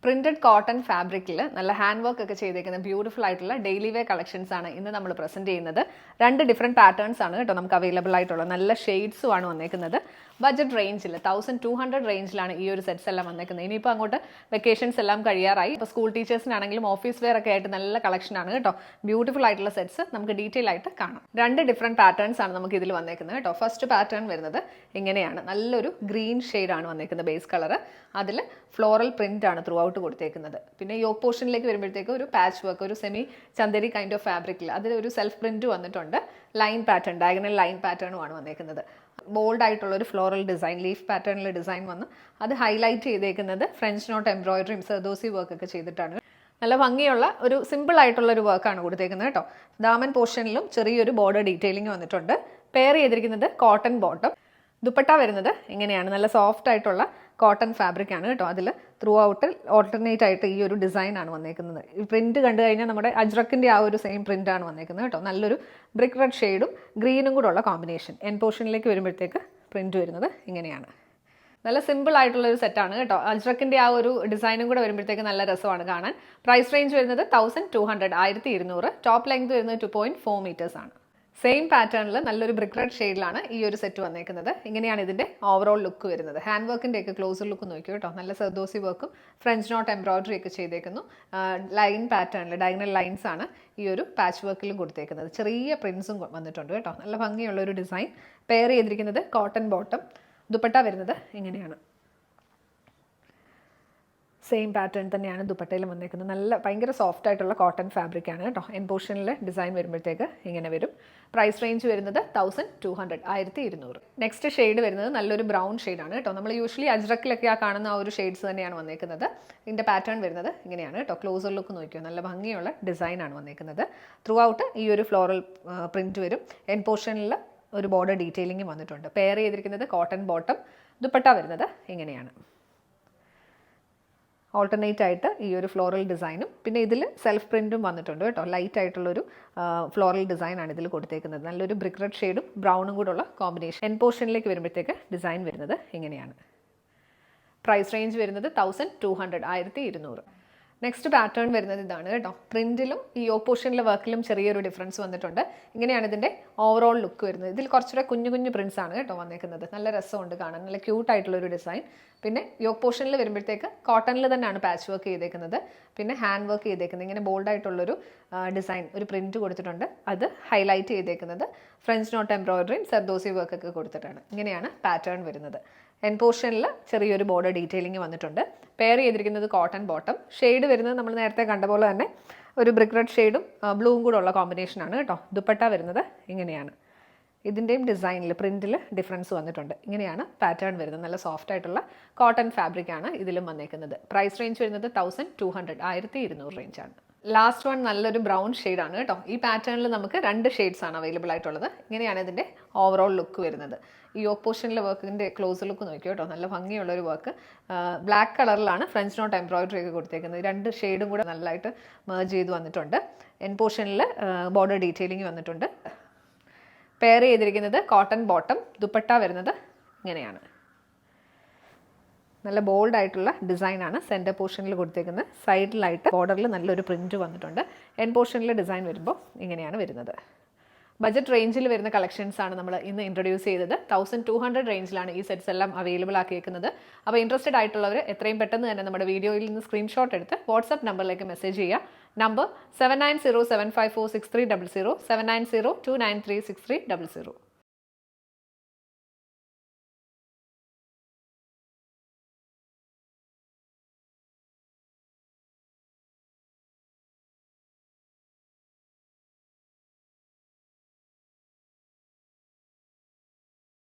Printed cotton ഫാബ്രിക്കിൽ നല്ല hand work ഒക്കെ ചെയ്തേക്കുന്ന ബ്യൂട്ടിഫുൾ ആയിട്ടുള്ള ഡെയിലി വെയർ കളക്ഷൻസ് ആണ് ഇന്ന് നമ്മൾ പ്രസന്റ് ചെയ്യുന്നത്. രണ്ട് ഡിഫറെൻറ്റ് പാറ്റേൺസ് ആണ് കേട്ടോ നമുക്ക് അവൈലബിൾ ആയിട്ടുള്ളത്. നല്ല ഷെയ്ഡ്സും ആണ് വന്നേക്കുന്നത്. ബഡ്ജറ്റ് റേഞ്ചിൽ 1200 റേഞ്ചിലാണ് ഈ ഒരു സെറ്റ്സ് എല്ലാം വന്നേക്കുന്നത്. ഇനിയിപ്പോൾ അങ്ങോട്ട് വെക്കേഷൻസ് എല്ലാം കഴിയാറായി. ഇപ്പോൾ സ്കൂൾ ടീച്ചേഴ്സിനാണെങ്കിലും ഓഫീസ് വെയർ ഒക്കെ ആയിട്ട് നല്ല കളക്ഷൻ ആണ് കേട്ടോ. ബ്യൂട്ടിഫുൾ ആയിട്ടുള്ള സെറ്റ്സ് നമുക്ക് ഡീറ്റെയിൽ ആയിട്ട് കാണാം. രണ്ട് ഡിഫറെൻറ്റ് പാറ്റേൺസ് ആണ് നമുക്ക് ഇതിൽ വന്നേക്കുന്നത് കേട്ടോ. ഫസ്റ്റ് പാറ്റേൺ വരുന്നത് ഇങ്ങനെയാണ്. നല്ലൊരു ഗ്രീൻ ഷെയ്ഡാണ് വന്നേക്കുന്നത് ബേസ് കളർ. അതിൽ ഫ്ലോറൽ പ്രിന്റ് ആണ് ത്രൂ ഔട്ട് കൊടുത്തേക്കുന്നത്. പിന്നെ യോക്ക് പോർഷനിലേക്ക് വരുമ്പോഴത്തേക്ക് ഒരു പാച്ച് വർക്ക്, ഒരു സെമി ചന്ദേരി കൈൻഡ് ഓഫ് ഫാബ്രിക്കിൽ അതിൽ ഒരു സെൽഫ് പ്രിന്റ് വന്നിട്ടുണ്ട്. ലൈൻ പാറ്റേൺ, ഡയഗണൽ ലൈൻ പാറ്റേണുമാണ് വന്നേക്കുന്നത്. ബോൾഡ് ആയിട്ടുള്ള ഒരു ഫ്ലോറൽ ഡിസൈൻ, ലീഫ് പാറ്റേണിൽ ഡിസൈൻ വന്ന് അത് ഹൈലൈറ്റ് ചെയ്തേക്കുന്നത് ഫ്രഞ്ച് നോട്ട് എംബ്രോയിഡറിയും സർദോസി വർക്ക് ഒക്കെ ചെയ്തിട്ടാണ്. നല്ല ഭംഗിയുള്ള ഒരു സിമ്പിൾ ആയിട്ടുള്ള ഒരു വർക്കാണ് കൊടുത്തേക്കുന്നത് കേട്ടോ. ദാമൻ പോർഷനിലും ചെറിയൊരു ബോർഡർ ഡീറ്റെയിലിംഗ് വന്നിട്ടുണ്ട്. പെയർ ചെയ്തിരിക്കുന്നത് കോട്ടൺ ബോട്ടം. ദുപ്പട്ട വരുന്നത് ഇങ്ങനെയാണ്. നല്ല സോഫ്റ്റ് ആയിട്ടുള്ള കോട്ടൺ ഫാബ്രിക് ആണ് കേട്ടോ. അതിൽ ത്രൂ ഔട്ട് ഓൾട്ടർനേറ്റ് ആയിട്ട് ഈ ഒരു ഡിസൈൻ ആണ് വന്നേക്കുന്നത്. ഈ പ്രിന്റ് കണ്ടു കഴിഞ്ഞാൽ നമ്മുടെ അജ്രക്കിൻ്റെ ആ ഒരു സെയിം പ്രിന്റ് ആണ് വന്നേക്കുന്നത് കേട്ടോ. നല്ലൊരു ബ്രിക്ക് റെഡ് ഷെയ്ഡും ഗ്രീനും കൂടെ ഉള്ള കോമ്പിനേഷൻ. എൻ പോർഷനിലേക്ക് വരുമ്പോഴത്തേക്ക് പ്രിന്റ് വരുന്നത് ഇങ്ങനെയാണ്. നല്ല സിമ്പിൾ ആയിട്ടുള്ള ഒരു സെറ്റാണ് കേട്ടോ. അജ്രക്കിൻ്റെ ആ ഒരു ഡിസൈനും കൂടെ വരുമ്പോഴത്തേക്ക് നല്ല രസമാണ് കാണാൻ. പ്രൈസ് റേഞ്ച് വരുന്നത് 1200, 1200. ടോപ്പ് ലെങ്ത് വരുന്നത് 2.4 മീറ്റേഴ്സ് ആണ്. സെയിം പാറ്റേണിൽ നല്ലൊരു ബ്രിക്ക് റെഡ് ഷെയ്ഡിലാണ് ഈ ഒരു സെറ്റ് വന്നേക്കുന്നത്. ഇങ്ങനെയാണ് ഇതിൻ്റെ ഓവറോൾ ലുക്ക് വരുന്നത്. ഹാൻഡ് വർക്കിൻ്റെ ഒക്കെ ക്ലോസർ ലുക്ക് നോക്കിയോ കേട്ടോ. നല്ല സർദോസി വർക്കും ഫ്രഞ്ച് നോട്ട് എംബ്രോയിഡറി ഒക്കെ ചെയ്തേക്കുന്നു. ലൈൻ പാറ്റേണിൽ ഡയഗണൽ ലൈൻസ് ആണ് ഈ ഒരു പാച്ച് വർക്കിലും കൊടുത്തേക്കുന്നത്. ചെറിയ പ്രിൻസും വന്നിട്ടുണ്ട് കേട്ടോ. നല്ല ഭംഗിയുള്ള ഒരു ഡിസൈൻ. പെയർ ചെയ്തിരിക്കുന്നത് കോട്ടൺ ബോട്ടം. ദുപ്പട്ട വരുന്നത് ഇങ്ങനെയാണ്. സെയിം പാറ്റേൺ തന്നെയാണ് ദുപ്പട്ടയിൽ വന്നേക്കുന്നത്. നല്ല ഭയങ്കര സോഫ്റ്റ് ആയിട്ടുള്ള കോട്ടൺ ഫാബ്രിക് ആണ് കേട്ടോ. എൻ പോർഷനിൽ ഡിസൈൻ വരുമ്പോഴത്തേക്ക് ഇങ്ങനെ വരും. പ്രൈസ് റേഞ്ച് വരുന്നത് 1200, 1200. നെക്സ്റ്റ് ഷെയ്ഡ് വരുന്നത് നല്ലൊരു ബ്രൗൺ ഷെയ്ഡാണ് കേട്ടോ. നമ്മൾ യൂഷ്വലി അജ്രക്കിലൊക്കെ ആ കാണുന്ന ആ ഒരു ഷെയ്ഡ്സ് തന്നെയാണ് വന്നേക്കുന്നത്. ഇതിൻ്റെ പാറ്റേൺ വരുന്നത് ഇങ്ങനെയാണ് കേട്ടോ. ക്ലോസർ ലുക്ക് നോക്കിയോ. നല്ല ഭംഗിയുള്ള ഡിസൈനാണ് വന്നേക്കുന്നത്. ത്രൂ ഔട്ട് ഈ ഒരു ഫ്ലോറൽ പ്രിന്റ് വരും. എൻ പോർഷനിൽ ഒരു ബോർഡർ ഡീറ്റെയിലിംഗ് വന്നിട്ടുണ്ട്. പെയർ ചെയ്തിരിക്കുന്നത് കോട്ടൺ ബോട്ടം. ദുപ്പട്ട വരുന്നത് ഇങ്ങനെയാണ്. ഓൾട്ടർനേറ്റ് ആയിട്ട് ഈ ഒരു ഫ്ലോറൽ ഡിസൈനും പിന്നെ ഇതിൽ സെൽഫ് പ്രിൻറ്റും വന്നിട്ടുണ്ട് കേട്ടോ. ലൈറ്റ് ആയിട്ടുള്ളൊരു ഫ്ലോറൽ ഡിസൈനാണ് ഇതിൽ കൊടുത്തേക്കുന്നത്. നല്ലൊരു ബ്രിക്ക് റെഡ് ഷെയ്ഡും ബ്രൗണും കൂടെ ഉള്ള കോമ്പിനേഷൻ. എൻ പോർഷനിലേക്ക് വരുമ്പോഴത്തേക്ക് ഡിസൈൻ വരുന്നത് ഇങ്ങനെയാണ്. പ്രൈസ് റേഞ്ച് വരുന്നത് 1200, 1200. നെക്സ്റ്റ് പാറ്റേൺ വരുന്നത് ഇതാണ് കേട്ടോ. പ്രിന്റിലും ഈ യോക്ക് പോർഷനിലെ വർക്കിലും ചെറിയൊരു ഡിഫറൻസ് വന്നിട്ടുണ്ട്. ഇങ്ങനെയാണ് ഇതിൻ്റെ ഓവറോൾ ലുക്ക് വരുന്നത്. ഇതിൽ കുറച്ചുകൂടെ കുഞ്ഞു കുഞ്ഞു പ്രിന്റ്സ് ആണ് കേട്ടോ വന്നേക്കുന്നത്. നല്ല രസമുണ്ട് കാണാൻ. നല്ല ക്യൂട്ടായിട്ടുള്ളൊരു ഡിസൈൻ. പിന്നെ യോക്ക് പോർഷനിൽ വരുമ്പോഴത്തേക്ക് കോട്ടണിൽ തന്നെയാണ് പാച്ച് വർക്ക് ചെയ്തേക്കുന്നത്. പിന്നെ ഹാൻഡ് വർക്ക് ചെയ്തേക്കുന്നത് ഇങ്ങനെ ബോൾഡായിട്ടുള്ളൊരു ഡിസൈൻ, ഒരു പ്രിന്റ് കൊടുത്തിട്ടുണ്ട്. അത് ഹൈലൈറ്റ് ചെയ്തേക്കുന്നത് ഫ്രഞ്ച് നോട്ട് എംബ്രോയിഡറിയും സർദോസി വർക്കൊക്കെ കൊടുത്തിട്ടാണ്. ഇങ്ങനെയാണ് പാറ്റേൺ വരുന്നത്. എൻ പോർഷനിൽ ചെറിയൊരു ബോർഡർ ഡീറ്റെയിലിംഗ് വന്നിട്ടുണ്ട്. പെയർ ചെയ്തിരിക്കുന്നത് കോട്ടൺ ബോട്ടം. ഷെയ്ഡ് വരുന്നത് നമ്മൾ നേരത്തെ കണ്ട പോലെ തന്നെ ഒരു ബ്രിക്ക് റെഡ് ഷെയ്ഡും ബ്ലൂവും കൂടെ ഉള്ള കോമ്പിനേഷനാണ് കേട്ടോ. ദുപ്പട്ട വരുന്നത് ഇങ്ങനെയാണ്. ഇതിൻ്റെയും ഡിസൈനിൽ പ്രിൻറ്റിൽ ഡിഫറൻസ് വന്നിട്ടുണ്ട്. ഇങ്ങനെയാണ് പാറ്റേൺ വരുന്നത്. നല്ല സോഫ്റ്റ് ആയിട്ടുള്ള കോട്ടൺ ഫാബ്രിക് ആണ് ഇതിലും വന്നേക്കുന്നത്. പ്രൈസ് റേഞ്ച് വരുന്നത് 1200, 1200 റേഞ്ചാണ്. ലാസ്റ്റ് വൺ നല്ലൊരു ബ്രൗൺ ഷെയ്ഡാണ് കേട്ടോ. ഈ പാറ്റേണിൽ നമുക്ക് രണ്ട് ഷെയ്ഡ്സ് ആണ് അവൈലബിൾ ആയിട്ടുള്ളത്. ഇങ്ങനെയാണ് ഇതിൻ്റെ ഓവറോൾ ലുക്ക് വരുന്നത്. ഈ യോക്ക് പോർഷനിലെ വർക്കിൻ്റെ ക്ലോസ് ലുക്ക് നോക്കിയോ കേട്ടോ. നല്ല ഭംഗിയുള്ളൊരു വർക്ക്. ബ്ലാക്ക് കളറിലാണ് ഫ്രഞ്ച് നോട്ട് എംബ്രോയിഡറി ഒക്കെ കൊടുത്തേക്കുന്നത്. രണ്ട് ഷെയ്ഡും കൂടെ നല്ലതായിട്ട് മേർജ് ചെയ്ത് വന്നിട്ടുണ്ട്. എൻ പോർഷനിൽ ബോർഡർ ഡീറ്റെയിലിംഗ് വന്നിട്ടുണ്ട്. പെയർ ചെയ്തിരിക്കുന്നത് കോട്ടൺ ബോട്ടം. ദുപ്പട്ട വരുന്നത് ഇങ്ങനെയാണ്. നല്ല ബോൾഡ് ആയിട്ടുള്ള ഡിസൈനാണ് സെൻറ്റർ പോർഷനിൽ കൊടുത്തേക്കുന്നത്. സൈഡിലായിട്ട് ബോർഡറിൽ നല്ലൊരു പ്രിൻറ്റ് വന്നിട്ടുണ്ട്. എൻ പോർഷനിൽ ഡിസൈൻ വരുമ്പോൾ ഇങ്ങനെയാണ് വരുന്നത്. ബജറ്റ് റേഞ്ചിൽ വരുന്ന കളക്ഷൻസ് ആണ് നമ്മൾ ഇന്ന് ഇൻട്രൊഡ്യൂസ് ചെയ്തത്. 1200 റേഞ്ചിലാണ് ഈ സെറ്റ്സ് എല്ലാം അവൈലബിൾ ആക്കിയേക്കുന്നത്. അപ്പോൾ ഇൻട്രസ്റ്റഡ് ആയിട്ടുള്ളവർ എത്രയും പെട്ടെന്ന് തന്നെ നമ്മുടെ വീഡിയോയിൽ നിന്ന് സ്ക്രീൻഷോട്ട് എടുത്ത് വാട്സ്ആപ്പ് നമ്പറിലേക്ക് മെസ്സേജ് ചെയ്യുക. നമ്പർ 7907546300, 7902936300.